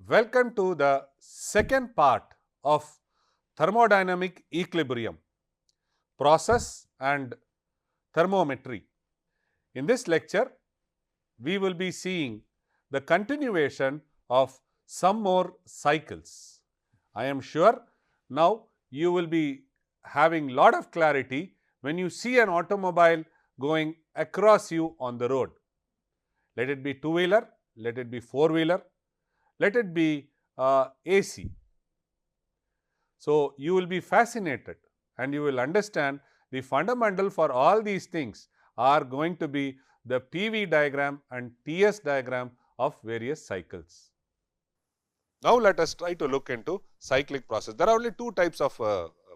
Welcome to the second part of thermodynamic equilibrium, process and thermometry. In this lecture, we will be seeing the continuation of some more cycles. I am sure now you will be having lot of clarity when you see an automobile going across you on the road. Let it be two-wheeler, let it be four-wheeler, let it be AC. So, you will be fascinated and you will understand the fundamental for all these things are going to be the PV diagram and TS diagram of various cycles. Now, let us try to look into cyclic process. There are only two types of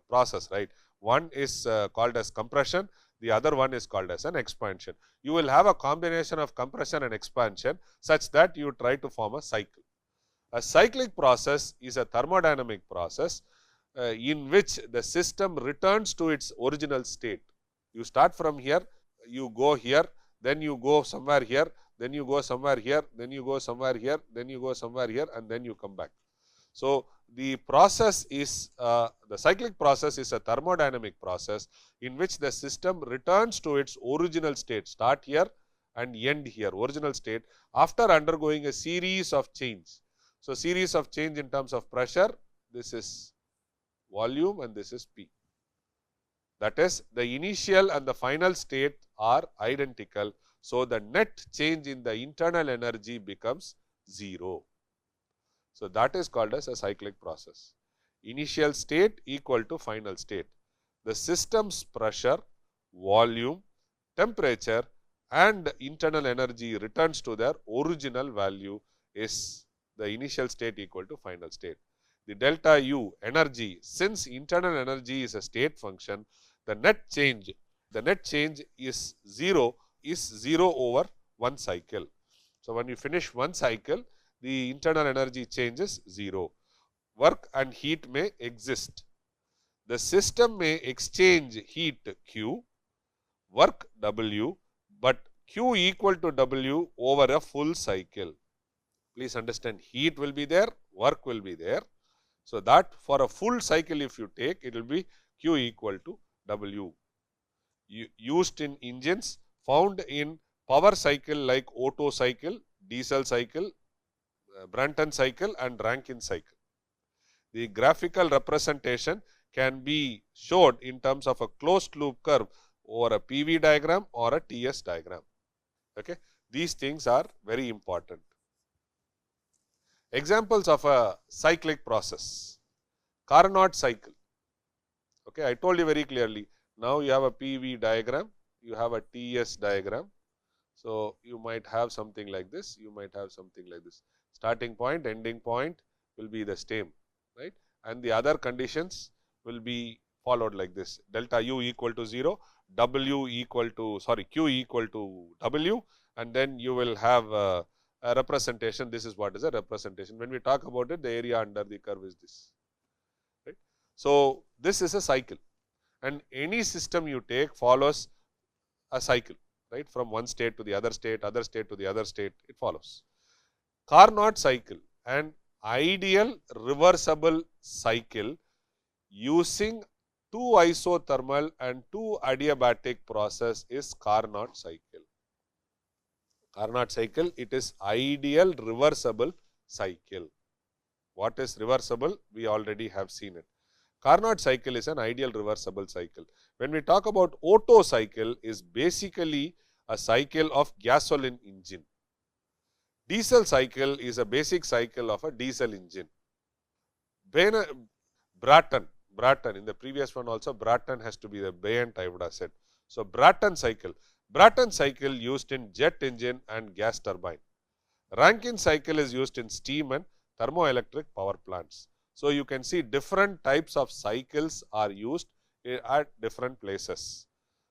process, right? One is called as compression, the other one is called as an expansion. You will have a combination of compression and expansion such that you try to form a cycle. A cyclic process is a thermodynamic process in which the system returns to its original state. You start from here, you go here, then you go somewhere here, then you go somewhere here, then you go somewhere here, then you go somewhere here, and then you come back. So, the process is the cyclic process is a thermodynamic process in which the system returns to its original state, start here and end here, original state, after undergoing a series of change. So, series of change in terms of pressure, this is volume and this is P. That is, the initial and the final state are identical. So, the net change in the internal energy becomes 0. So, that is called as a cyclic process. Initial state equal to final state. The system's pressure, volume, temperature and internal energy returns to their original value is the initial state equal to final state. The delta U energy, since internal energy is a state function, the net change is 0 over one cycle. So, when you finish one cycle, the internal energy changes 0. Work and heat may exist. The system may exchange heat Q, work W, but Q equal to W over a full cycle. Please understand, heat will be there, work will be there. So, that for a full cycle if you take, it will be Q equal to W. Used in engines, found in power cycle like Otto cycle, diesel cycle, Brunton cycle and Rankine cycle. The graphical representation can be showed in terms of a closed loop curve or a PV diagram or a TS diagram. Okay. These things are very important. Examples of a cyclic process. Carnot cycle. Okay, I told you very clearly. Now, you have a PV diagram, you have a TS diagram. So, you might have something like this, you might have something like this. Starting point, ending point will be the same, right? And the other conditions will be followed like this. Delta U equal to 0, Q equal to W, and then you will have a representation. This is what is a representation. When we talk about it, the area under the curve is this, right? So, this is a cycle, and any system you take follows a cycle, right? From one state to the other state to the other state, it follows. Carnot cycle, an ideal reversible cycle using two isothermal and two adiabatic process is Carnot cycle. Carnot cycle, it is ideal reversible cycle. What is reversible? We already have seen it. Carnot cycle is an ideal reversible cycle. When we talk about Otto cycle, is basically a cycle of gasoline engine. Diesel cycle is a basic cycle of a diesel engine. Brayton, in the previous one also, Brayton has to be the Bayent, I would have said. So, Brayton cycle used in jet engine and gas turbine. Rankine cycle is used in steam and thermoelectric power plants. So, you can see different types of cycles are used at different places.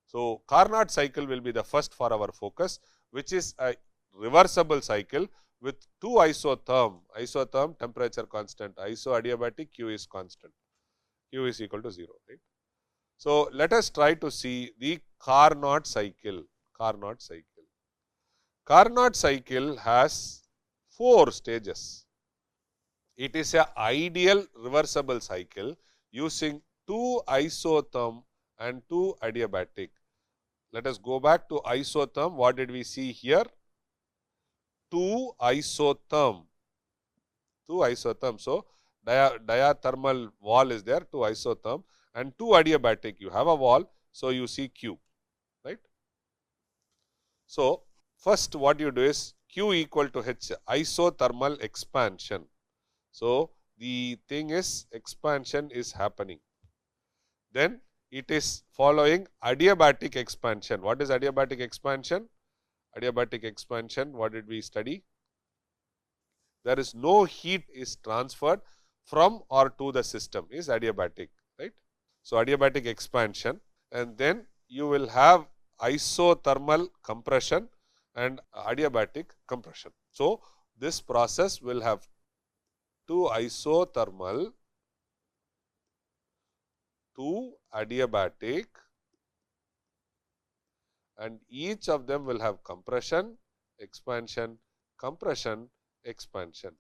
So, Carnot cycle will be the first for our focus, which is a reversible cycle with 2 isotherm temperature constant, isoadiabatic Q is constant, Q is equal to 0, right. So, let us try to see the Carnot cycle. Carnot cycle. Carnot cycle has 4 stages. It is an ideal reversible cycle using 2 isotherm and 2 adiabatic. Let us go back to isotherm. What did we see here? 2 isotherm. 2 isotherm. So, diathermal wall is there, 2 isotherm, and 2 adiabatic. You have a wall, so you see Q, right. So, first what you do is Q equal to H, isothermal expansion. So, the thing is expansion is happening. Then it is following adiabatic expansion. What is adiabatic expansion? Adiabatic expansion, what did we study? There is no heat is transferred from or to the system is adiabatic, right. So, adiabatic expansion, and then you will have isothermal compression and adiabatic compression. So, this process will have 2 isothermal, 2 adiabatic, and each of them will have compression, expansion, compression, expansion,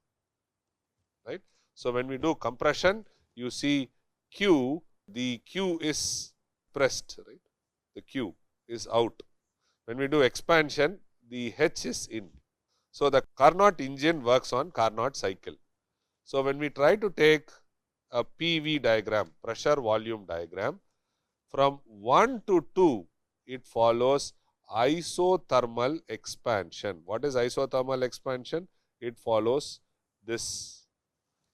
right. So, when we do compression, you see Q, the Q is pressed, right, the Q is out. When we do expansion, the H is in. So, the Carnot engine works on Carnot cycle. So, when we try to take a PV diagram, pressure volume diagram, from 1 to 2, it follows isothermal expansion. What is isothermal expansion? It follows this.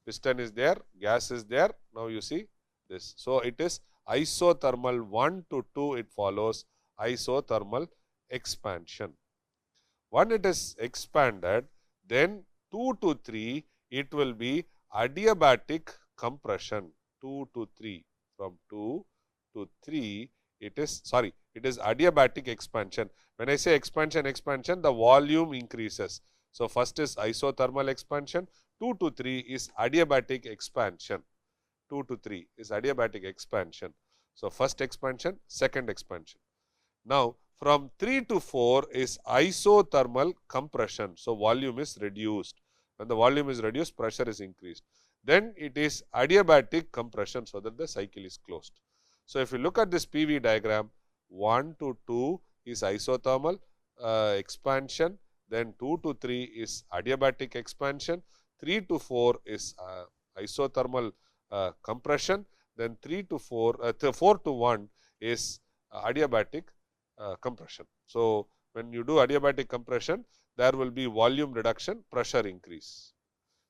Piston is there, gas is there. Now, you see this. So, it is isothermal 1 to 2, it follows isothermal expansion. When it is expanded, then 2 to 3, it will be adiabatic compression. 2 to 3, from 2 to 3, it is adiabatic expansion. When I say expansion, the volume increases. So, first is isothermal expansion, 2 to 3 is adiabatic expansion. 2 to 3 is adiabatic expansion. So, first expansion, second expansion. Now, from 3 to 4 is isothermal compression. So, volume is reduced. When the volume is reduced, pressure is increased. Then it is adiabatic compression, so that the cycle is closed. So, if you look at this PV diagram, 1 to 2 is isothermal expansion, then 2 to 3 is adiabatic expansion, 3 to 4 is isothermal compression, then 4 to 1 is adiabatic compression. So, when you do adiabatic compression, there will be volume reduction, pressure increase.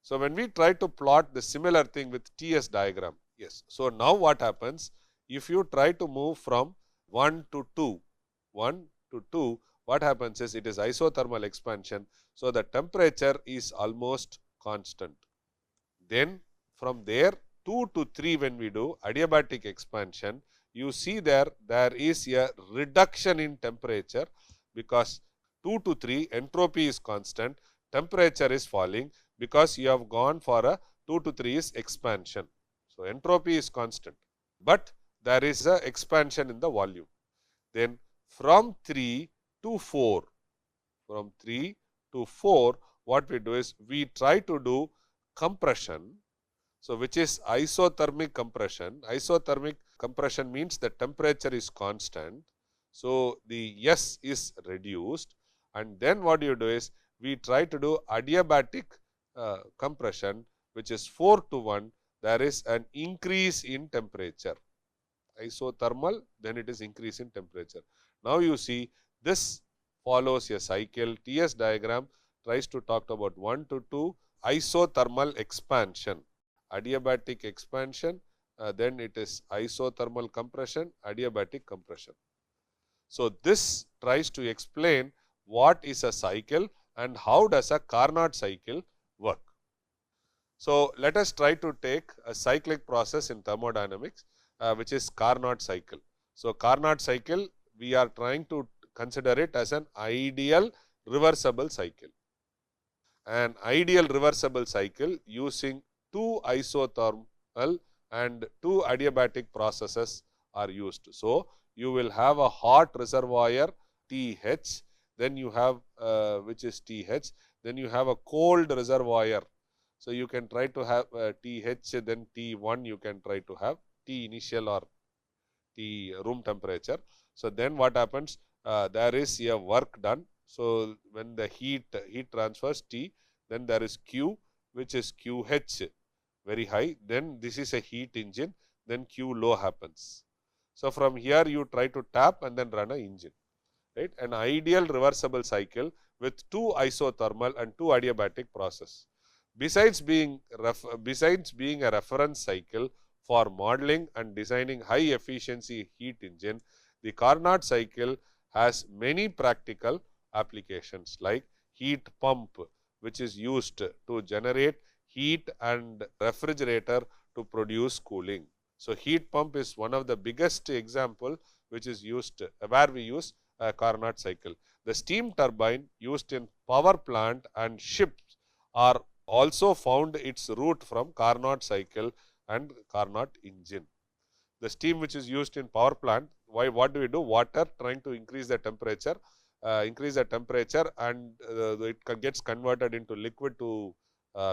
So, when we try to plot the similar thing with TS diagram, yes. So, now what happens? If you try to move from 1 to 2, what happens is it is isothermal expansion. So, the temperature is almost constant. Then from there 2 to 3, when we do adiabatic expansion, you see there is a reduction in temperature, because 2 to 3 entropy is constant, temperature is falling, because you have gone for a 2 to 3 is expansion. So, entropy is constant, but there is a expansion in the volume. Then from 3 to 4, what we do is we try to do compression. So, which is isothermic compression. Isothermic compression means the temperature is constant. So, the S is reduced, and then what you do is we try to do adiabatic compression, which is 4 to 1. There is an increase in temperature. Isothermal, then it is increase in temperature. Now, you see this follows a cycle. TS diagram tries to talk about 1 to 2 isothermal expansion, adiabatic expansion, then it is isothermal compression, adiabatic compression. So, this tries to explain what is a cycle and how does a Carnot cycle work. So, let us try to take a cyclic process in thermodynamics, which is Carnot cycle. So, Carnot cycle, we are trying to consider it as an ideal reversible cycle. an ideal reversible cycle using two isothermal and two adiabatic processes are used. So, you will have a hot reservoir TH, then you have which is TH, then you have a cold reservoir. So, you can try to have TH, then T1 you can try to have T initial or T room temperature. So, then what happens? There is a work done. So, when the heat transfers T, then there is Q, which is QH very high, then this is a heat engine, then Q low happens. So, from here you try to tap and then run an engine, right? An ideal reversible cycle with two isothermal and two adiabatic process. Besides being a reference cycle for modeling and designing high efficiency heat engine, the Carnot cycle has many practical applications like heat pump, which is used to generate heat, and refrigerator to produce cooling. So, heat pump is one of the biggest example which is used where we use a Carnot cycle. The steam turbine used in power plant and ships are also found its root from Carnot cycle and Carnot engine. The steam which is used in power plant, what do we do? Water trying to increase the temperature, and it gets converted into liquid to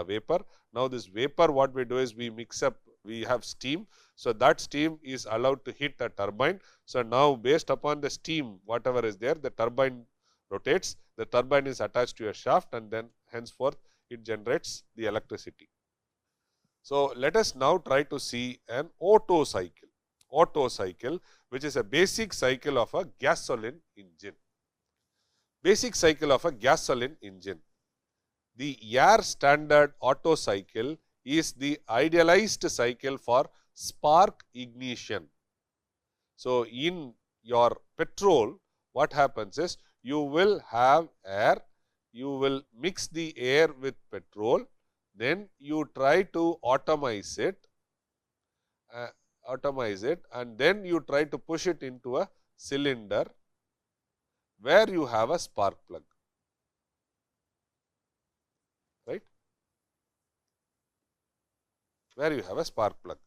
vapor. Now, this vapor, what we do is we mix up, we have steam. So, that steam is allowed to hit a turbine. So, now based upon the steam whatever is there, the turbine rotates, the turbine is attached to a shaft, and then henceforth it generates the electricity. So, let us now try to see an Otto cycle. Otto cycle, which is a basic cycle of a gasoline engine. Basic cycle of a gasoline engine. The air standard Otto cycle is the idealized cycle for spark ignition. So, in your petrol, what happens is you will have air, you will mix the air with petrol, then you try to atomize it, and then you try to push it into a cylinder where you have a spark plug, right, where you have a spark plug.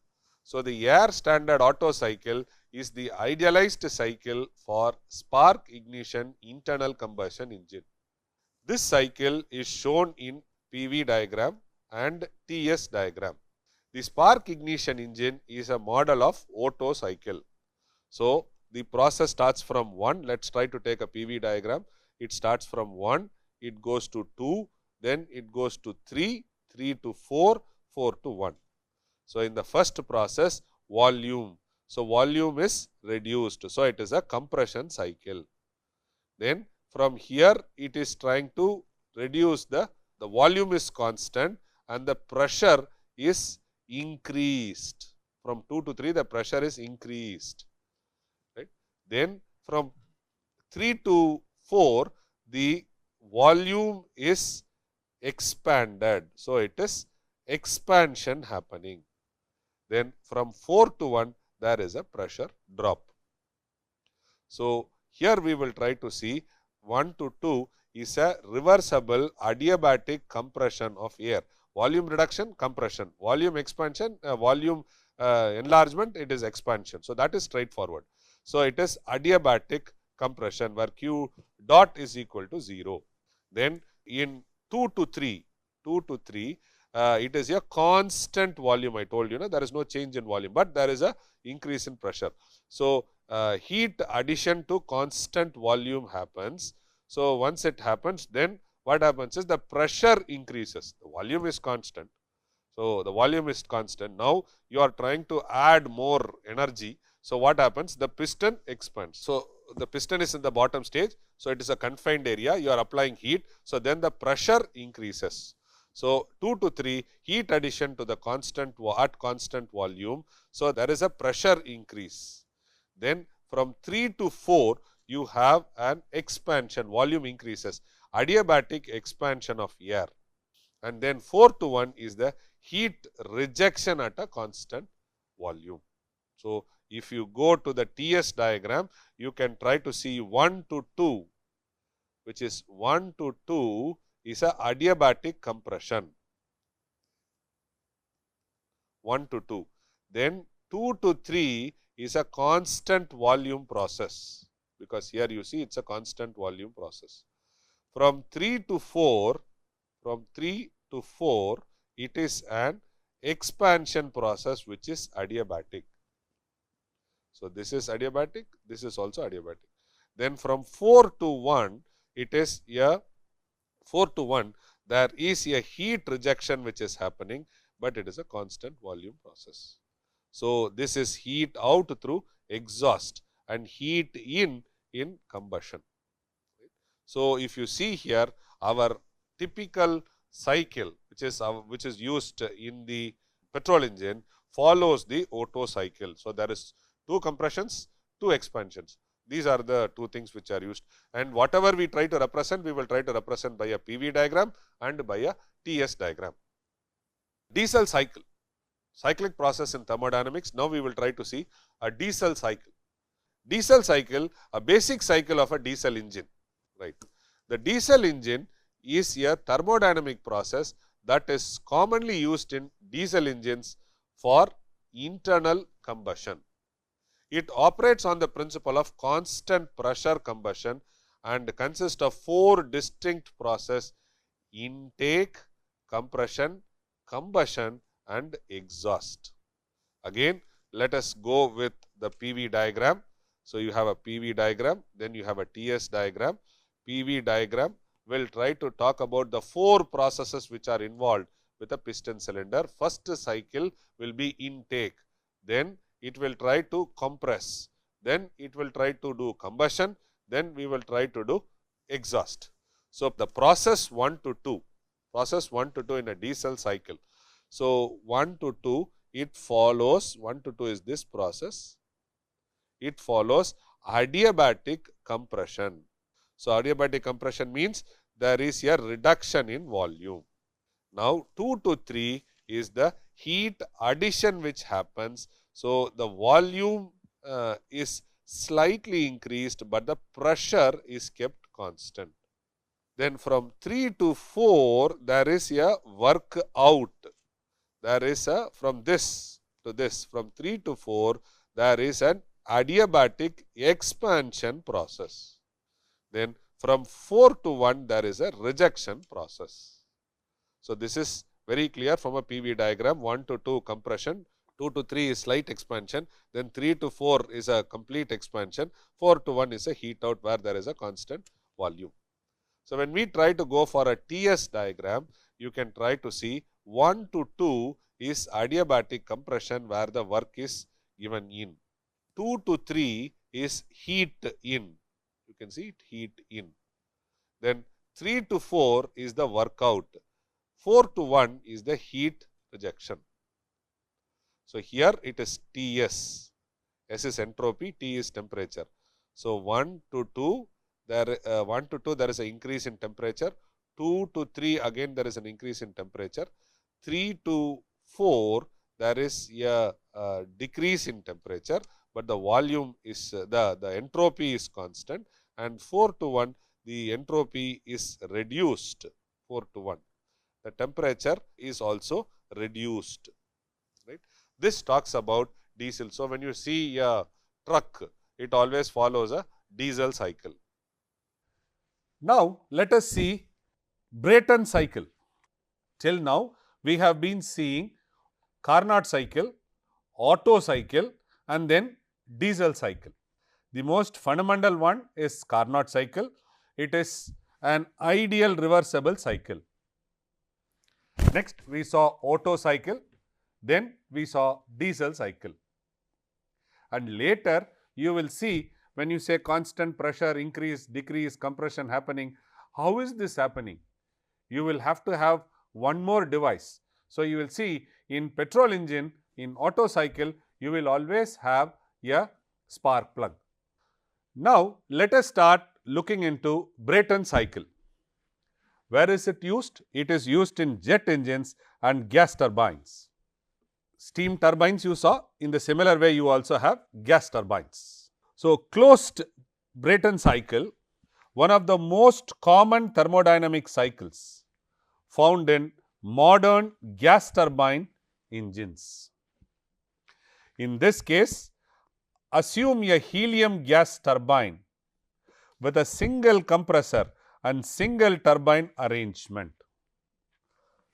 So, the air standard Otto cycle is the idealized cycle for spark ignition internal combustion engine. This cycle is shown in PV diagram and TS diagram. The spark ignition engine is a model of Otto cycle. So, the process starts from 1. Let us try to take a PV diagram. It starts from 1, it goes to 2, then it goes to 3, 3 to 4, 4 to 1. So, in the first process, volume. So, volume is reduced. So, it is a compression cycle. Then from here it is trying to reduce the volume is constant and the pressure is increased. From 2 to 3 the pressure is increased, right. Then from 3 to 4 the volume is expanded. So, it is expansion happening. Then from 4 to 1 there is a pressure drop. So, here we will try to see 1 to 2 is a reversible adiabatic compression of air. Volume reduction, compression. Volume expansion, volume enlargement, it is expansion. So, that is straightforward. So, it is adiabatic compression where Q dot is equal to 0. Then in 2 to 3, it is a constant volume. I told you, there is no change in volume, but there is a increase in pressure. So, heat addition to constant volume happens. So, once it happens, then what happens is the pressure increases. The volume is constant. So, the volume is constant. Now, you are trying to add more energy. So, what happens? The piston expands. So, the piston is in the bottom stage. So, it is a confined area. You are applying heat. So, then the pressure increases. So, 2 to 3 heat addition to the constant volume. So, there is a pressure increase. Then from 3 to 4 you have an expansion, volume increases, adiabatic expansion of air, and then 4 to 1 is the heat rejection at a constant volume. So, if you go to the TS diagram, you can try to see 1 to 2, which is 1 to 2 is a adiabatic compression. 1 to 2. Then 2 to 3 is a constant volume process, because here you see it's a constant volume process. From 3 to 4, it is an expansion process which is adiabatic. So this is adiabatic, this is also adiabatic. Then from 4 to 1, it is a 4 to 1, there is a heat rejection which is happening, but it is a constant volume process. So this is heat out through exhaust and heat in combustion. So if you see here, our typical cycle which is used in the petrol engine follows the Otto cycle. So there is 2 compressions, 2 expansions. These are the 2 things which are used, and whatever we try to represent, we will try to represent by a PV diagram and by a TS diagram. Diesel cycle, cyclic process in thermodynamics. Now we will try to see a diesel cycle. Diesel cycle, a basic cycle of a diesel engine, right? The diesel engine is a thermodynamic process that is commonly used in diesel engines for internal combustion. It operates on the principle of constant pressure combustion and consists of 4 distinct processes: intake, compression, combustion and exhaust. Again, let us go with the PV diagram. So you have a PV diagram, then you have a TS diagram. PV diagram will try to talk about the 4 processes which are involved with a piston cylinder. First cycle will be intake, then it will try to compress, then it will try to do combustion, then we will try to do exhaust. So the process 1 to 2 in a diesel cycle. So 1 to 2, it follows, 1 to 2 is this process, it follows adiabatic compression. So adiabatic compression means there is a reduction in volume. Now 2 to 3 is the heat addition which happens. So the volume is slightly increased, but the pressure is kept constant. Then from 3 to 4, there is a work out. There is a, from this to this, from 3 to 4, there is an adiabatic expansion process. Then from 4 to 1, there is a rejection process. So this is very clear from a PV diagram. 1 to 2 compression, 2 to 3 is slight expansion, then 3 to 4 is a complete expansion, 4 to 1 is a heat out where there is a constant volume. So when we try to go for a TS diagram, you can try to see 1 to 2 is adiabatic compression where the work is given in. 2 to 3 is heat in. You can see it, heat in. Then 3 to 4 is the work out. 4 to 1 is the heat rejection. So here it is TS. S is entropy, T is temperature. So 1 to 2, there 1 to 2 there is an increase in temperature. 2 to 3 again there is an increase in temperature. 3 to 4 there is a decrease in temperature, but the volume is the entropy is constant, and 4 to 1 the entropy is reduced. 4 to 1 the temperature is also reduced, right? This talks about diesel. So when you see a truck, it always follows a diesel cycle. Now let us see Brayton cycle. Till now we have been seeing Carnot cycle, Otto cycle and then diesel cycle. The most fundamental one is Carnot cycle. It is an ideal reversible cycle. Next we saw Otto cycle, then we saw diesel cycle. And later you will see when you say constant pressure, increase, decrease, compression happening, how is this happening? You will have to have one more device. So you will see in petrol engine, in Otto cycle, you will always have a spark plug. Now let us start looking into Brayton cycle. Where is it used? It is used in jet engines and gas turbines. Steam turbines you saw, in the similar way you also have gas turbines. So closed Brayton cycle, one of the most common thermodynamic cycles found in modern gas turbine engines. In this case, assume a helium gas turbine with a single compressor and single turbine arrangement.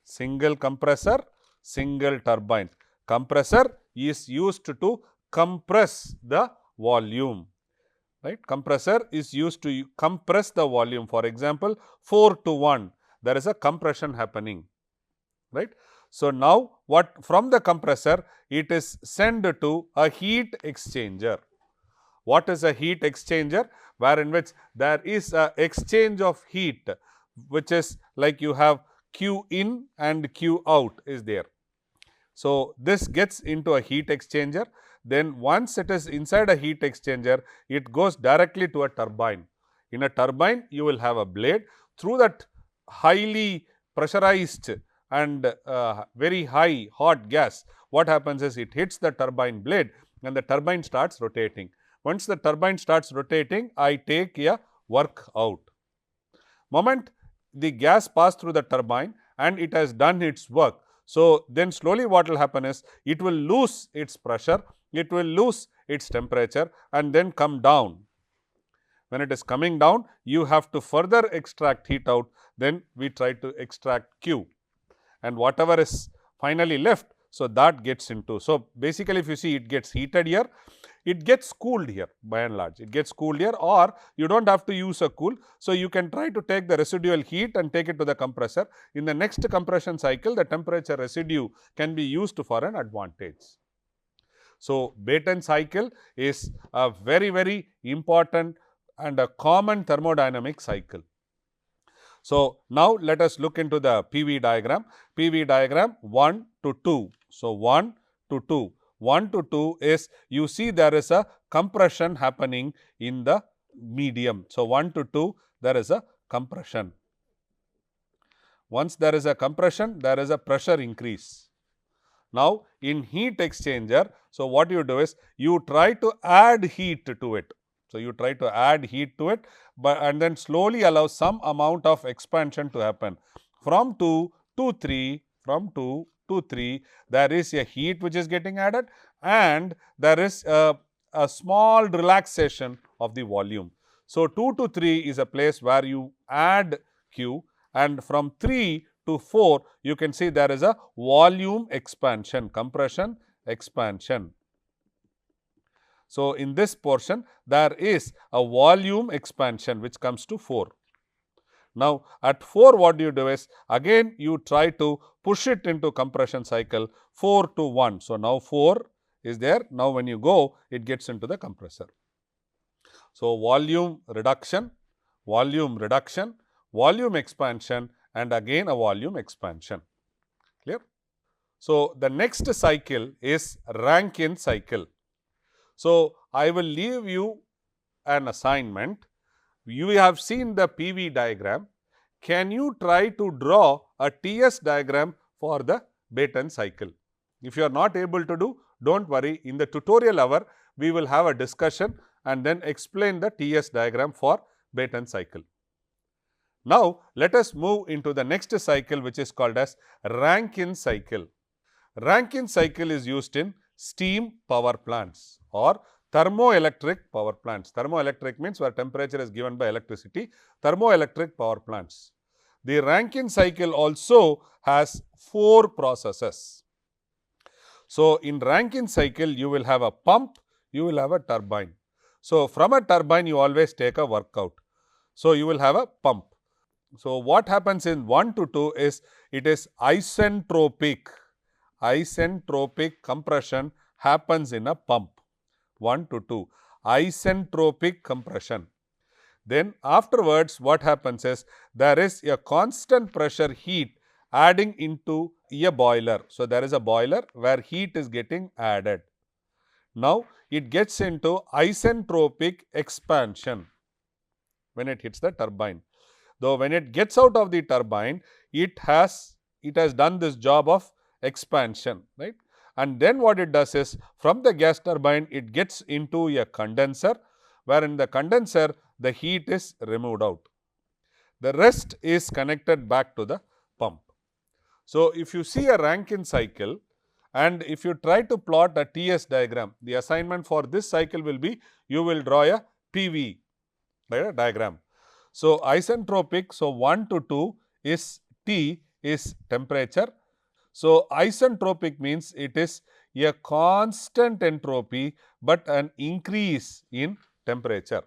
Single compressor, single turbine. Compressor is used to compress the volume, right? Compressor is used to compress the volume. For example, 4:1, there is a compression happening, right? So, now what from the compressor, it is sent to a heat exchanger. What is a heat exchanger? Where in which there is a exchange of heat, which is like you have Q in and Q out is there. So, this gets into a heat exchanger. Then once it is inside a heat exchanger, it goes directly to a turbine. In a turbine, you will have a blade. Through that highly pressurized and very high hot gas, what happens is it hits the turbine blade and the turbine starts rotating. Once the turbine starts rotating, I take a work out. Moment the gas passed through the turbine and it has done its work. So, then slowly what will happen is it will lose its pressure, it will lose its temperature and then come down. When it is coming down, you have to further extract heat out, then we try to extract Q, and whatever is finally left, so that gets into. So, basically if you see, it gets heated here, it gets cooled here by and large, it gets cooled here, or you do not have to use a cool. So, you can try to take the residual heat and take it to the compressor. In the next compression cycle, the temperature residue can be used for an advantage. So, Brayton cycle is a very, very important and a common thermodynamic cycle. So, now let us look into the PV diagram. PV diagram 1 to 2. So, 1 to 2. 1 to 2 is, you see there is a compression happening in the medium. So, 1 to 2, there is a compression. Once there is a compression, there is a pressure increase. Now, in heat exchanger, so what you do is you try to add heat to it. So, you try to add heat to it, and then slowly allow some amount of expansion to happen. From 2 to 3, from 2 to 3, there is a heat which is getting added and there is a small relaxation of the volume. So, 2 to 3 is a place where you add Q, and from 3 to 4, you can see there is a volume expansion, compression, expansion. So, in this portion, there is a volume expansion which comes to 4. Now, at 4, what you do is, again you try to push it into compression cycle 4 to 1. So, now 4 is there. Now, when you go, it gets into the compressor. So, volume reduction, volume reduction, volume expansion, and again a volume expansion. Clear? So, the next cycle is Rankine cycle. So, I will leave you an assignment. You have seen the PV diagram. Can you try to draw a TS diagram for the Brayton cycle? If you are not able to do, do not worry. In the tutorial hour, we will have a discussion and then explain the TS diagram for Brayton cycle. Now, let us move into the next cycle, which is called as Rankine cycle. Rankine cycle is used in steam power plants or thermoelectric power plants. Thermoelectric means where temperature is given by electricity, thermoelectric power plants. The Rankine cycle also has 4 processes. So, in Rankine cycle, you will have a pump, you will have a turbine. So, from a turbine, you always take a workout. So, you will have a pump. So, what happens in 1 to 2 is, it is isentropic compression happens in a pump. 1 to 2, isentropic compression. Then afterwards, what happens is, there is a constant pressure heat adding into a boiler. So, there is a boiler where heat is getting added. Now, it gets into isentropic expansion when it hits the turbine. Though when it gets out of the turbine, it has done this job of expansion, right? And then what it does is, from the gas turbine, it gets into a condenser, where in the condenser the heat is removed out. The rest is connected back to the pump. So, if you see a Rankine cycle and if you try to plot a TS diagram, the assignment for this cycle will be you will draw a PV diagram. So, isentropic, so 1 to 2 is T is temperature. So, isentropic means it is a constant entropy, but an increase in temperature,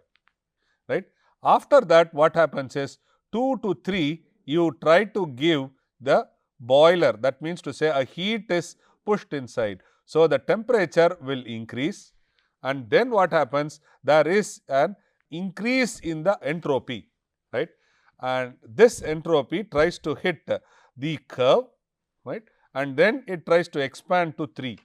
right. After that, what happens is 2 to 3 you try to give the boiler, that means to say a heat is pushed inside. So, the temperature will increase and then what happens, there is an increase in the entropy, right, and this entropy tries to hit the curve, right, and then it tries to expand to 3.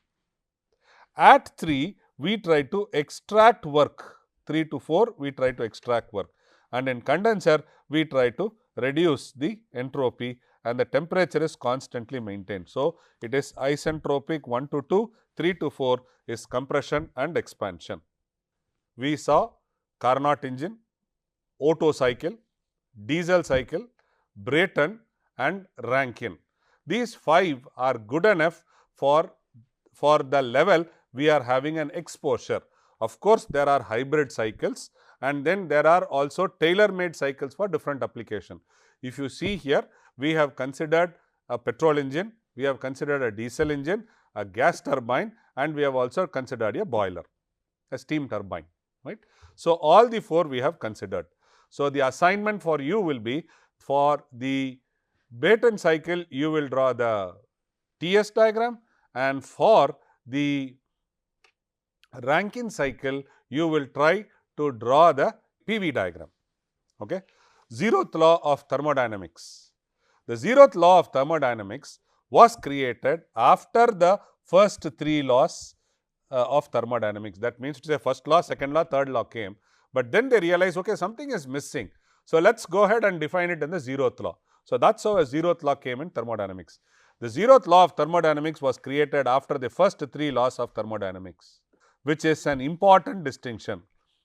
At 3 we try to extract work, 3 to 4 we try to extract work, and in condenser we try to reduce the entropy and the temperature is constantly maintained. So, it is isentropic 1 to 2, 3 to 4 is compression and expansion. We saw Carnot engine, Otto cycle, diesel cycle, Brayton and Rankine. These 5 are good enough for the level we are having an exposure. Of course, there are hybrid cycles and then there are also tailor-made cycles for different application. If you see here, we have considered a petrol engine, we have considered a diesel engine, a gas turbine and we have also considered a boiler, a steam turbine, right. So, all the 4 we have considered. So, the assignment for you will be for the Brayton cycle you will draw the TS diagram and for the Rankine cycle you will try to draw the PV diagram. Okay. 0th law of thermodynamics. The 0th law of thermodynamics was created after the first 3 laws of thermodynamics. That means to say first law, second law, third law came, but then they realized okay, something is missing. So, let us go ahead and define it in the 0th law. So, that is how a 0th law came in thermodynamics. The 0th law of thermodynamics was created after the first 3 laws of thermodynamics, which is an important distinction.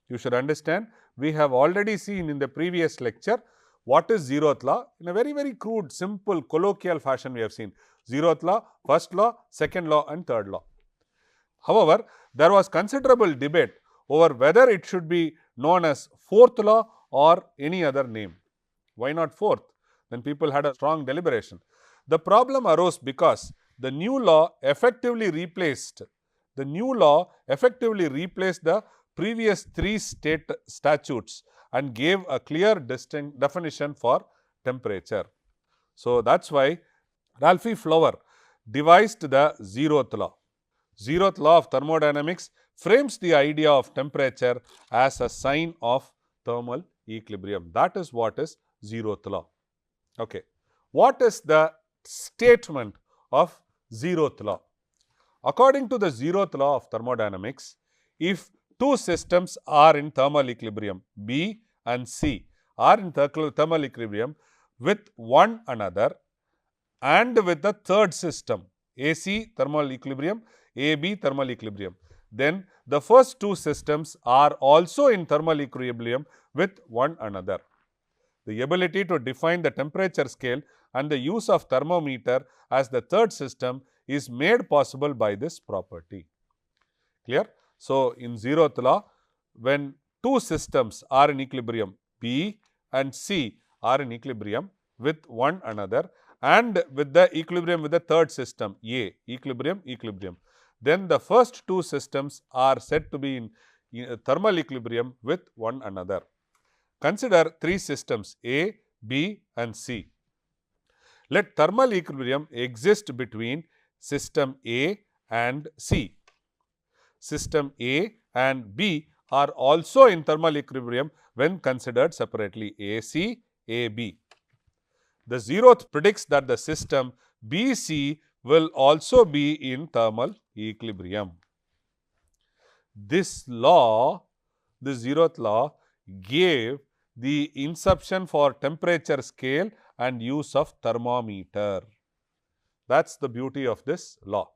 You should understand, we have already seen in the previous lecture what is 0th law. In a very crude, simple, colloquial fashion we have seen 0th law, first law, second law and third law. However, there was considerable debate over whether it should be known as 4th law or any other name. Why not 4th? Then people had a strong deliberation. The problem arose because the new law effectively replaced the previous 3 state statutes and gave a clear distinct definition for temperature. So, that is why Ralph Flower devised the 0th law. 0th law of thermodynamics frames the idea of temperature as a sign of thermal equilibrium. That is what is 0th law. Okay. What is the statement of 0th law? According to the 0th law of thermodynamics, if 2 systems are in thermal equilibrium, B and C are in thermal equilibrium with one another and with the third system, AC thermal equilibrium, AB thermal equilibrium, then the first 2 systems are also in thermal equilibrium with one another. The ability to define the temperature scale and the use of thermometer as the third system is made possible by this property. Clear? So, in 0th law, when 2 systems are in equilibrium, B and C are in equilibrium with one another and with the equilibrium with the third system, A, equilibrium, then the first 2 systems are said to be in thermal equilibrium with one another. Consider 3 systems A, B and C. Let thermal equilibrium exist between system A and C. System A and B are also in thermal equilibrium when considered separately, AC, AB. The 0th predicts that the system BC will also be in thermal equilibrium. This law, the 0th law, gave the inception for temperature scale and use of thermometer. That is the beauty of this law.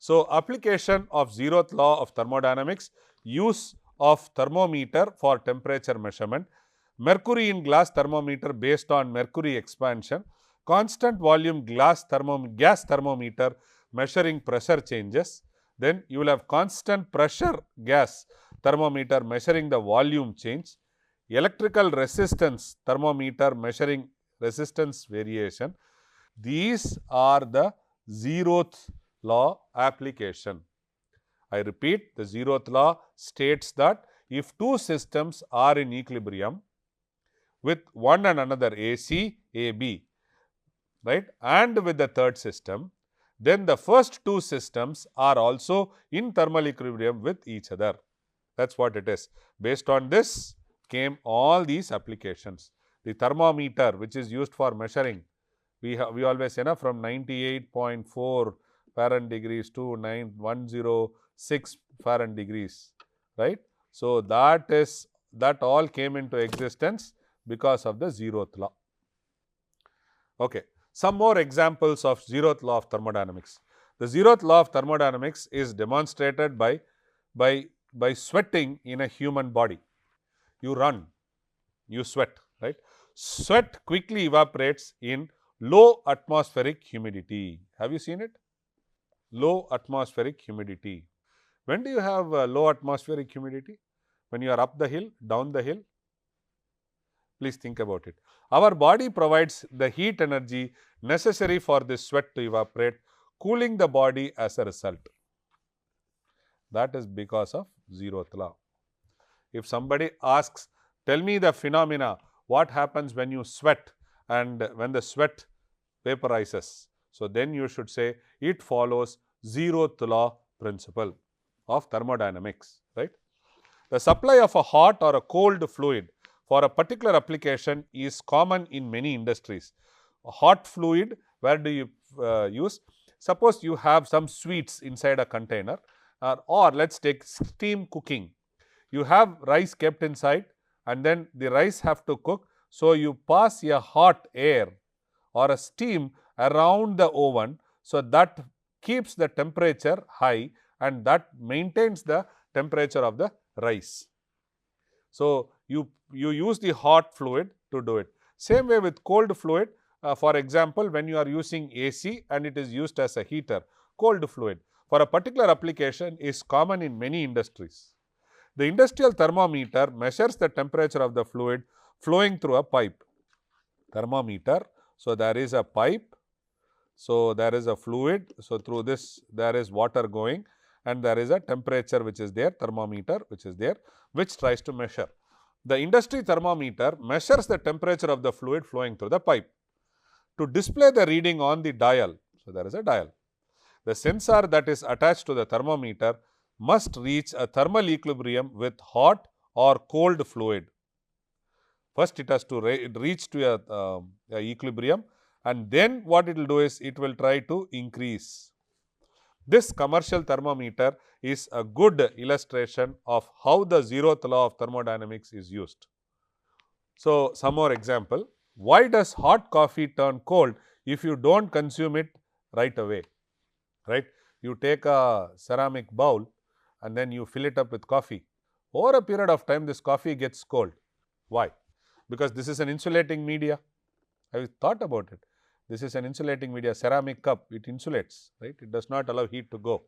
So, application of 0th law of thermodynamics, use of thermometer for temperature measurement, mercury in glass thermometer based on mercury expansion, constant volume gas thermometer measuring pressure changes. Then you will have constant pressure gas thermometer measuring the volume change, electrical resistance thermometer measuring resistance variation. These are the zeroth law application. I repeat, the zeroth law states that if two systems are in equilibrium with one and another AC, AB, right, and with the third system, then the first two systems are also in thermal equilibrium with each other. That is what it is. Based on this came all these applications. The thermometer, which is used for measuring, we always say from 98.4 Fahrenheit degrees to 106 Fahrenheit degrees, right. So, that all came into existence because of the zeroth law. Okay. Some more examples of zeroth law of thermodynamics. The zeroth law of thermodynamics is demonstrated by sweating in a human body. You run, you sweat, right. Sweat quickly evaporates in low atmospheric humidity. Have you seen it? Low atmospheric humidity. When do you have low atmospheric humidity? When you are up the hill, down the hill? Please think about it. Our body provides the heat energy necessary for this sweat to evaporate, cooling the body as a result. That is because of zeroth law. If somebody asks, tell me the phenomena, what happens when you sweat and when the sweat vaporizes? So, then you should say it follows zeroth law principle of thermodynamics, right. The supply of a hot or a cold fluid for a particular application is common in many industries. A hot fluid, where do you use? Suppose you have some sweets inside a container, or let us take steam cooking. You have rice kept inside and then the rice have to cook. So, you pass a hot air or a steam around the oven. So, that keeps the temperature high and that maintains the temperature of the rice. So, you use the hot fluid to do it. Same way with cold fluid, for example, when you are using AC and it is used as a heater, cold fluid for a particular application is common in many industries. The industrial thermometer measures the temperature of the fluid flowing through a pipe. Thermometer, so there is a pipe, so there is a fluid, so through this there is water going and there is a temperature which is there, thermometer which is there, which tries to measure. The industry thermometer measures the temperature of the fluid flowing through the pipe. To display the reading on the dial, so there is a dial. The sensor that is attached to the thermometer must reach a thermal equilibrium with hot or cold fluid. First it has to reach to a equilibrium and then what it will do is it will try to increase. This commercial thermometer is a good illustration of how the zeroth law of thermodynamics is used. So, some more example. Why does hot coffee turn cold if you do not consume it right away? Right? You take a ceramic bowl and then you fill it up with coffee. Over a period of time, this coffee gets cold. Why? Because this is an insulating media. Have you thought about it? This is an insulating media, ceramic cup, it insulates, right? It does not allow heat to go.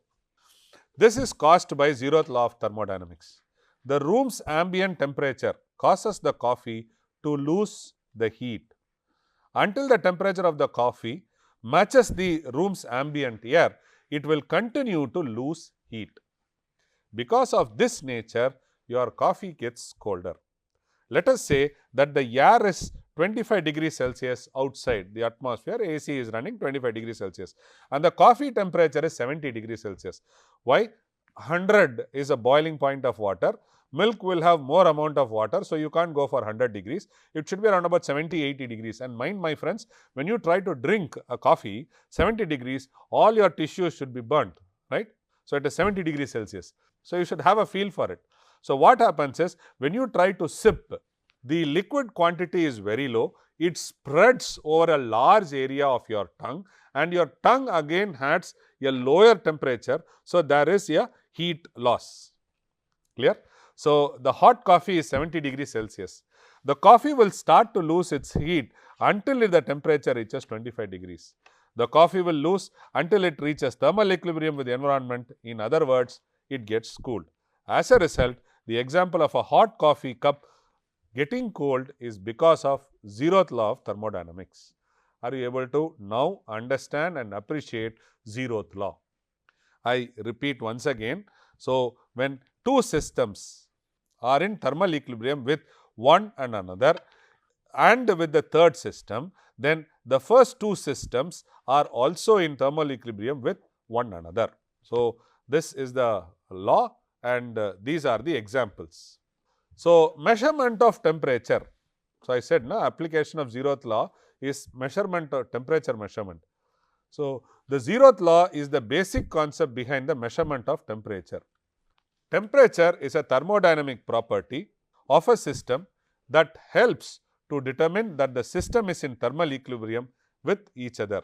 This is caused by zeroth law of thermodynamics. The room's ambient temperature causes the coffee to lose the heat. Until the temperature of the coffee matches the room's ambient air, it will continue to lose heat. Because of this nature, your coffee gets colder. Let us say that the air is 25 degrees Celsius outside the atmosphere, AC is running 25 degrees Celsius and the coffee temperature is 70 degrees Celsius. Why? 100 is a boiling point of water. Milk will have more amount of water, so you can't go for 100 degrees. It should be around about 70-80 degrees. And mind my friends, when you try to drink a coffee, 70 degrees, all your tissues should be burnt, right? So, it is 70 degrees Celsius. So, you should have a feel for it. So, what happens is, when you try to sip, the liquid quantity is very low, it spreads over a large area of your tongue and your tongue again has a lower temperature. So, there is a heat loss. Clear? So, the hot coffee is 70 degrees Celsius. The coffee will start to lose its heat until the temperature reaches 25 degrees. The coffee will lose until it reaches thermal equilibrium with the environment. In other words, it gets cooled. As a result, the example of a hot coffee cup getting cold is because of zeroth law of thermodynamics. Are you able to now understand and appreciate zeroth law? I repeat once again. So, when two systems are in thermal equilibrium with one and another and with the third system, then the first two systems are also in thermal equilibrium with one another. So, this is the law and these are the examples. So, measurement of temperature. So, I said na application of zeroth law is measurement of temperature measurement. So, the zeroth law is the basic concept behind the measurement of temperature. Temperature is a thermodynamic property of a system that helps to determine that the system is in thermal equilibrium with each other.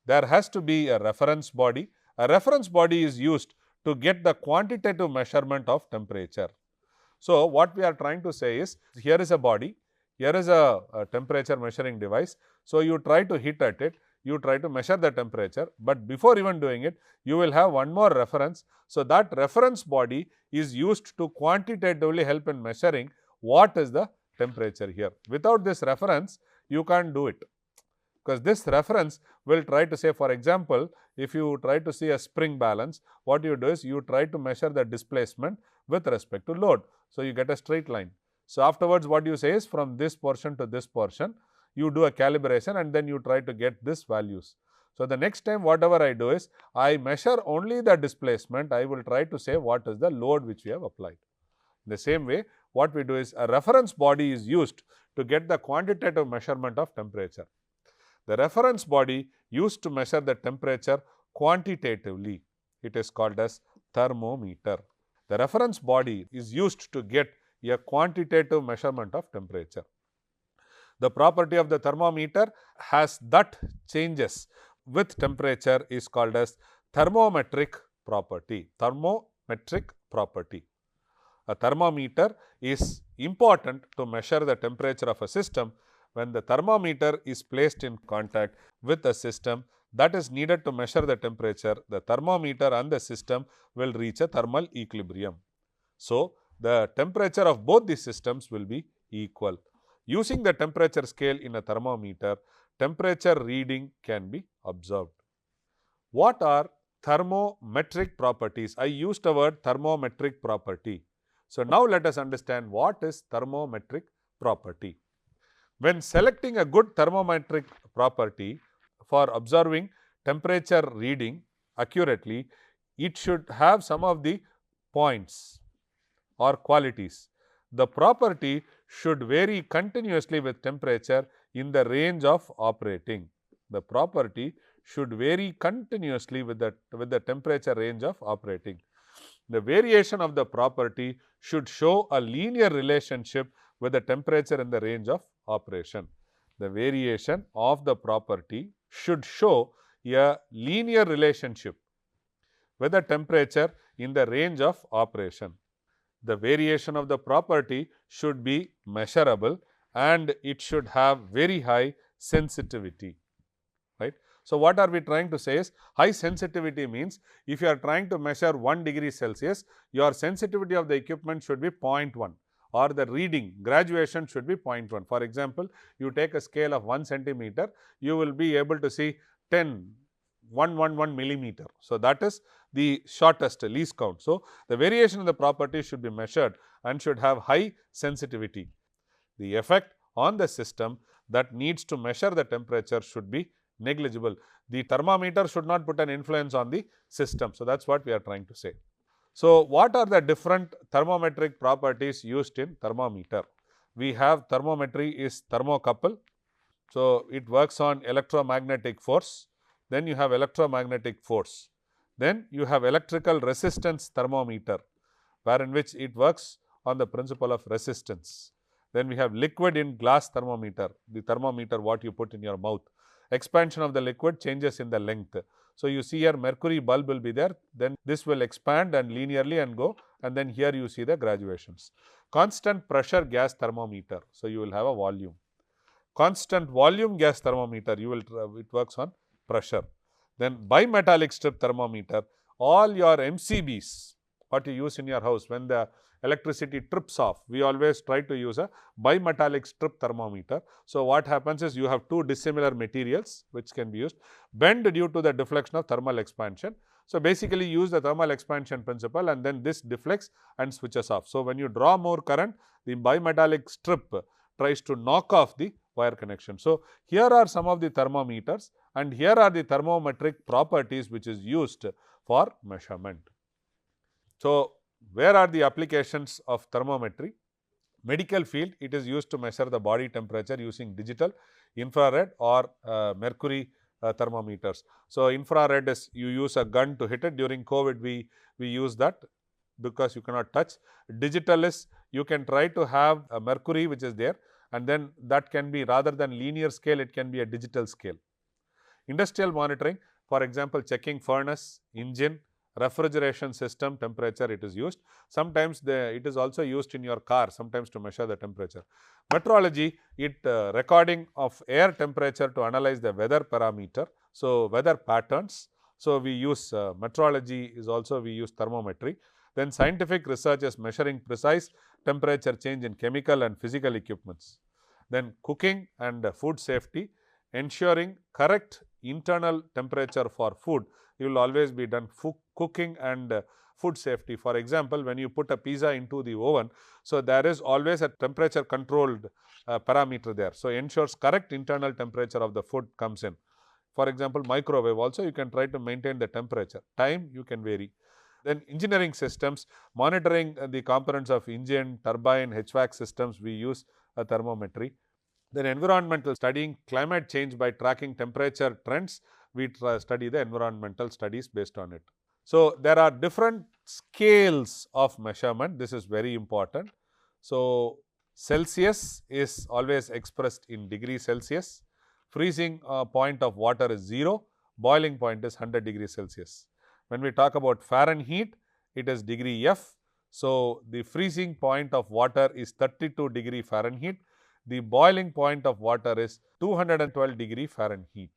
There has to be a reference body. A reference body is used to get the quantitative measurement of temperature. So, what we are trying to say is, here is a body, here is a temperature measuring device. So, you try to hit at it, you try to measure the temperature, but before even doing it, you will have one more reference. So, that reference body is used to quantitatively help in measuring what is the temperature here. Without this reference, you can't do it, because this reference will try to say, for example, if you try to see a spring balance, what you do is you try to measure the displacement with respect to load. So, you get a straight line. So, afterwards what you say is, from this portion to this portion, you do a calibration and then you try to get this values. So, the next time whatever I do is, I measure only the displacement, I will try to say what is the load which we have applied. In the same way, what we do is, a reference body is used to get the quantitative measurement of temperature. The reference body used to measure the temperature quantitatively. It is called as thermometer. The reference body is used to get a quantitative measurement of temperature. The property of the thermometer has that changes with temperature is called as thermometric property. Thermometric property. A thermometer is important to measure the temperature of a system. When the thermometer is placed in contact with a system that is needed to measure the temperature, the thermometer and the system will reach a thermal equilibrium. So, the temperature of both these systems will be equal. Using the temperature scale in a thermometer, temperature reading can be observed. What are thermometric properties? I used the word thermometric property. So, now let us understand what is thermometric property. When selecting a good thermometric property for observing temperature reading accurately, it should have some of the points or qualities. The property should vary continuously with temperature in the range of operating. The property should vary continuously with the temperature range of operating. The variation of the property should show a linear relationship with the temperature in the range of operation. The variation of the property should show a linear relationship with the temperature in the range of operation. The variation of the property should be measurable and it should have very high sensitivity, right. So, what are we trying to say is, high sensitivity means, if you are trying to measure 1 degree Celsius, your sensitivity of the equipment should be 0.1, or the reading graduation should be 0.1. For example, you take a scale of 1 centimeter, you will be able to see 111 millimeter. So, that is the shortest least count. So, the variation of the property should be measured and should have high sensitivity. The effect on the system that needs to measure the temperature should be negligible. The thermometer should not put an influence on the system. So, that is what we are trying to say. So, what are the different thermometric properties used in thermometer? We have thermometry is thermocouple. So, it works on electromagnetic force. Then you have electromagnetic force. Then you have electrical resistance thermometer, wherein which it works on the principle of resistance. Then we have liquid in glass thermometer, the thermometer what you put in your mouth. Expansion of the liquid, changes in the length. So, you see here mercury bulb will be there, then this will expand and linearly and go, and then here you see the graduations. Constant pressure gas thermometer. So, you will have a volume. Constant volume gas thermometer, you will it works on pressure. Then bimetallic strip thermometer, all your MCBs, what you use in your house when the electricity trips off, we always try to use a bimetallic strip thermometer. So, what happens is you have two dissimilar materials which can be used, bend due to the deflection of thermal expansion. So, basically use the thermal expansion principle and then this deflects and switches off. So, when you draw more current, the bimetallic strip tries to knock off the wire connection. So, here are some of the thermometers and here are the thermometric properties which is used for measurement. So, where are the applications of thermometry? Medical field, it is used to measure the body temperature using digital, infrared or mercury thermometers. So, infrared is you use a gun to hit it. During COVID, we use that because you cannot touch. Digital is you can try to have a mercury which is there, and then that can be rather than linear scale, it can be a digital scale. Industrial monitoring, for example, checking furnace, engine, refrigeration system temperature, it is used. Sometimes it is also used in your car sometimes to measure the temperature. Meteorology, it recording of air temperature to analyze the weather parameter. So, weather patterns. So, we use meteorology is also we use thermometry. Then scientific research is measuring precise temperature change in chemical and physical equipments. Then cooking and food safety, ensuring correct internal temperature for food. You will always be done cooking and food safety. For example, when you put a pizza into the oven, so there is always a temperature controlled parameter there. So, ensures correct internal temperature of the food comes in. For example, microwave also you can try to maintain the temperature, time you can vary. Then engineering systems, monitoring the components of engine, turbine, HVAC systems, we use a thermometry. Then environmental, studying climate change by tracking temperature trends, we study the environmental studies based on it. So, there are different scales of measurement, this is very important. So, Celsius is always expressed in degrees Celsius, freezing point of water is 0, boiling point is 100 degrees Celsius. When we talk about Fahrenheit, it is degree F. So, the freezing point of water is 32 degree Fahrenheit. The boiling point of water is 212 degree Fahrenheit,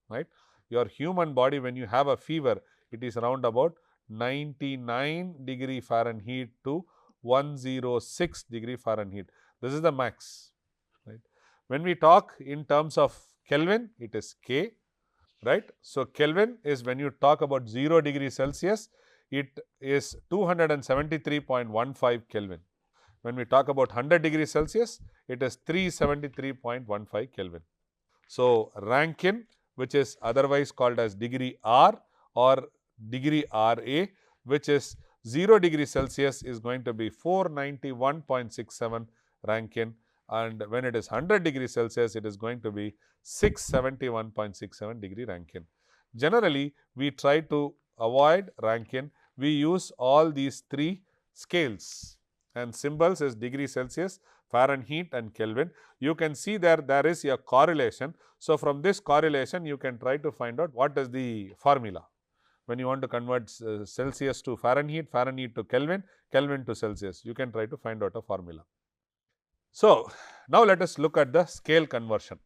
right. Your human body, when you have a fever, it is around about 99 degree Fahrenheit to 106 degree Fahrenheit. This is the max, right. When we talk in terms of Kelvin, it is K, right. So, Kelvin is when you talk about 0 degree Celsius, it is 273.15 Kelvin. When we talk about 100 degrees Celsius, it is 373.15 Kelvin. So, Rankine, which is otherwise called as degree R or degree RA, which is 0 degree Celsius is going to be 491.67 Rankine, and when it is 100 degree Celsius, it is going to be 671.67 degree Rankine. Generally, we try to avoid Rankine. We use all these three scales and symbols is degree Celsius, Fahrenheit and Kelvin. You can see there is a correlation. So, from this correlation, you can try to find out what is the formula. When you want to convert Celsius to Fahrenheit, Fahrenheit to Kelvin, Kelvin to Celsius, you can try to find out a formula. So, now let us look at the scale conversion.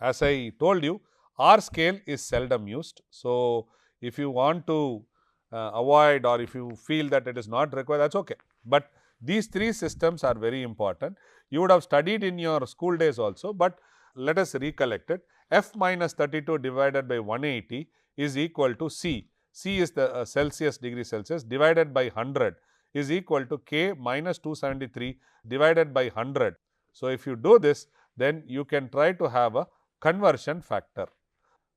As I told you, R scale is seldom used. So, if you want to avoid or if you feel that it is not required, that is okay. But these three systems are very important. You would have studied in your school days also, but let us recollect it. F minus 32 divided by 180 is equal to C. C is the Celsius degree Celsius divided by 100 is equal to K minus 273 divided by 100. So, if you do this, then you can try to have a conversion factor.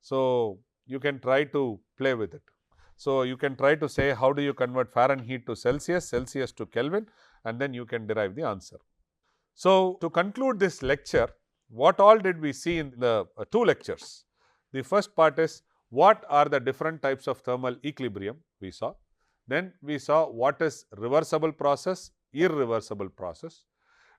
So, you can try to play with it. So, you can try to say how do you convert Fahrenheit to Celsius, Celsius to Kelvin, and then you can derive the answer. So, to conclude this lecture, what all did we see in the two lectures? The first part is what are the different types of thermal equilibrium we saw. Then we saw what is reversible process, irreversible process.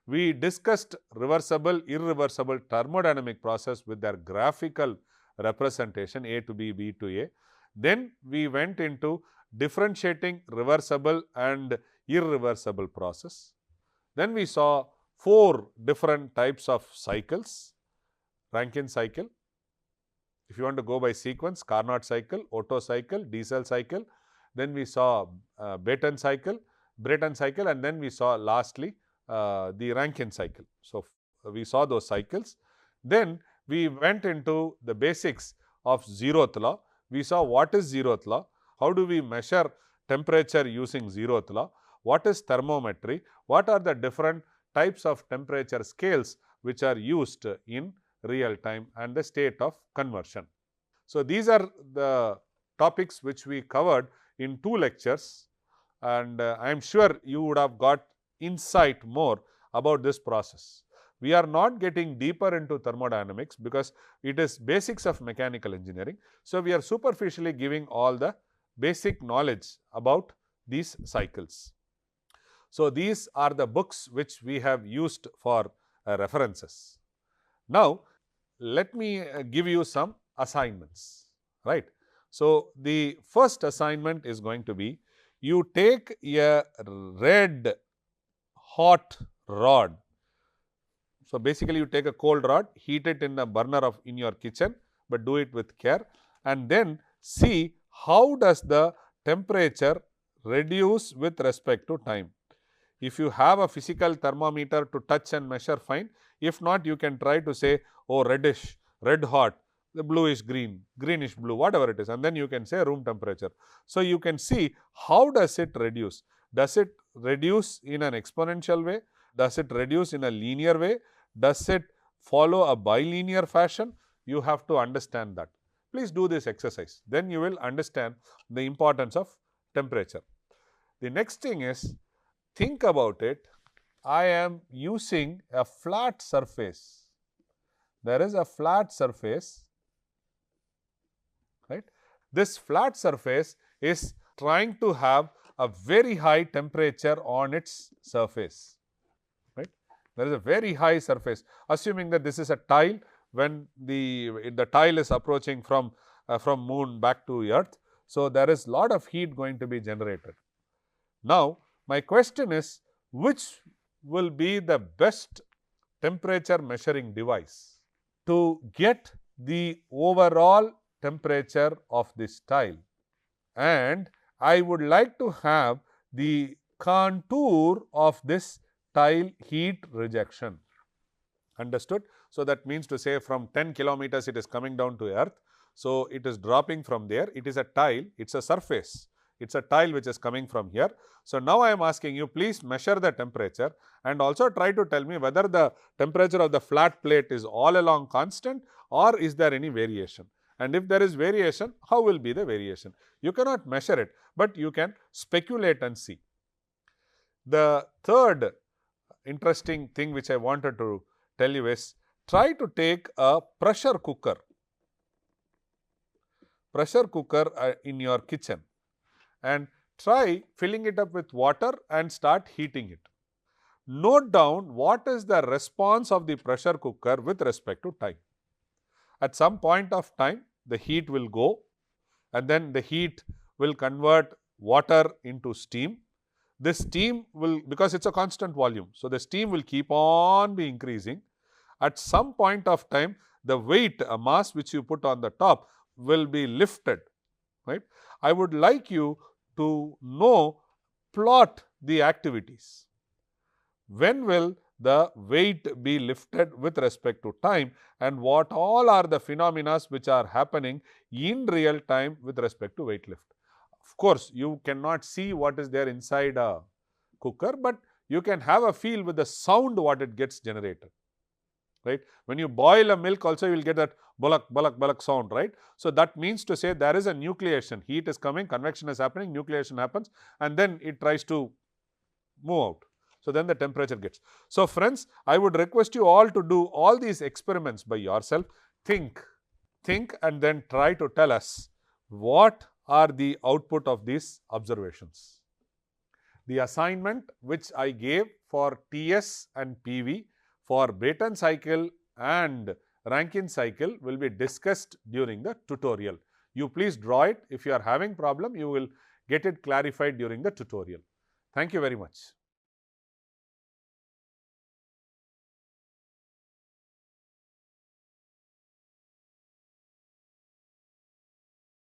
We discussed reversible, irreversible thermodynamic process with their graphical representation A to B, B to A. Then we went into differentiating reversible and irreversible process. Then we saw 4 different types of cycles: Rankine cycle, if you want to go by sequence, Carnot cycle, Otto cycle, Diesel cycle. Then we saw Brayton cycle, and then we saw lastly the Rankine cycle. So, we saw those cycles. Then we went into the basics of zeroth law. We saw what is zeroth law, how do we measure temperature using zeroth law, what is thermometry, what are the different types of temperature scales which are used in real time, and the state of conversion. So, these are the topics which we covered in 2 lectures, and I am sure you would have got insight more about this process. We are not getting deeper into thermodynamics because it is basics of mechanical engineering. So, we are superficially giving all the basic knowledge about these cycles. So, these are the books which we have used for references. Now, let me give you some assignments, right. So, the first assignment is going to be, you take a red hot rod. So, basically you take a cold rod, heat it in a burner in your kitchen, but do it with care, and then see how does the temperature reduce with respect to time. If you have a physical thermometer to touch and measure, fine. If not, you can try to say, oh, reddish, red hot, the bluish green, greenish blue, whatever it is, and then you can say room temperature. So, you can see how does it reduce. Does it reduce in an exponential way? Does it reduce in a linear way? Does it follow a bilinear fashion? You have to understand that. Please do this exercise. Then you will understand the importance of temperature. The next thing is, think about it. I am using a flat surface. There is a flat surface, right. This flat surface is trying to have a very high temperature on its surface, right. There is a very high surface, assuming that this is a tile. When the tile is approaching from moon back to earth. So, there is lot of heat going to be generated. Now, my question is, which will be the best temperature measuring device to get the overall temperature of this tile? And I would like to have the contour of this tile heat rejection. Understood? So, that means to say from 10 kilometers it is coming down to earth. So, it is dropping from there. It is a tile, it is a surface, it is a tile which is coming from here. So, now I am asking you, please measure the temperature and also try to tell me whether the temperature of the flat plate is all along constant or is there any variation, and if there is variation, how will be the variation. You cannot measure it, but you can speculate and see. The third interesting thing which I wanted to tell you is, try to take a pressure cooker in your kitchen and try filling it up with water and start heating it. Note down what is the response of the pressure cooker with respect to time. At some point of time, the heat will go, and then the heat will convert water into steam. This steam will, because it is a constant volume, so the steam will keep on be increasing. At some point of time, the weight, a mass which you put on the top, will be lifted, right. I would like you to plot the activities. When will the weight be lifted with respect to time, and what all are the phenomena which are happening in real time with respect to weight lift. Of course, you cannot see what is there inside a cooker, but you can have a feel with the sound what it gets generated, right. When you boil a milk also, you will get that bullock, bullock, bullock sound, right. So, that means to say there is a nucleation, heat is coming, convection is happening, nucleation happens, and then it tries to move out. So, then the temperature gets. So, friends, I would request you all to do all these experiments by yourself. Think and then try to tell us what are the output of these observations. The assignment which I gave for TS and PV for Brayton cycle and Rankine cycle will be discussed during the tutorial. You please draw it. If you are having problem, you will get it clarified during the tutorial. Thank you very much.